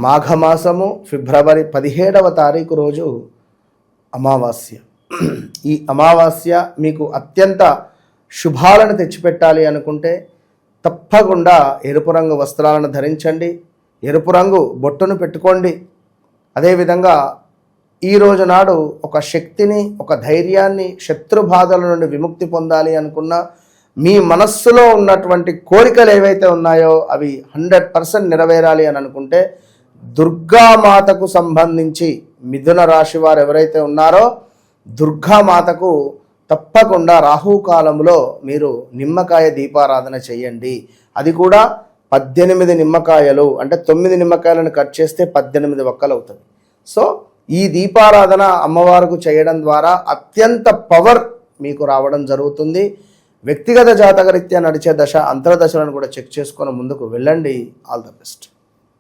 మాఘమాసము ఫిబ్రవరి 17వ తారీఖు రోజు అమావాస్య. ఈ అమావాస్య మీకు అత్యంత శుభాలను తెచ్చిపెట్టాలి అనుకుంటే తప్పకుండా ఎరుపు రంగు వస్త్రాలను ధరించండి, ఎరుపు రంగు బొట్టును పెట్టుకోండి. అదేవిధంగా ఈరోజు నాడు ఒక శక్తిని, ఒక ధైర్యాన్ని, శత్రు బాధల నుండి విముక్తి పొందాలి అనుకున్న మీ మనస్సులో ఉన్నటువంటి కోరికలు ఏవైతే ఉన్నాయో అవి 100% నెరవేరాలి అని అనుకుంటే దుర్గామాతకు సంబంధించి మిథున రాశి వారు ఎవరైతే ఉన్నారో దుర్గామాతకు తప్పకుండా రాహుకాలంలో మీరు నిమ్మకాయ దీపారాధన చేయండి. అది కూడా 18 నిమ్మకాయలు, అంటే 9 నిమ్మకాయలను కట్ చేస్తే 18 ఒక్కలు అవుతుంది. సో ఈ దీపారాధన అమ్మవారికి చేయడం ద్వారా అత్యంత పవర్ మీకు రావడం జరుగుతుంది. వ్యక్తిగత జాతకరీత్యా నడిచే దశ అంతర్దశలను కూడా చెక్ చేసుకొని ముందుకు వెళ్ళండి. All the best.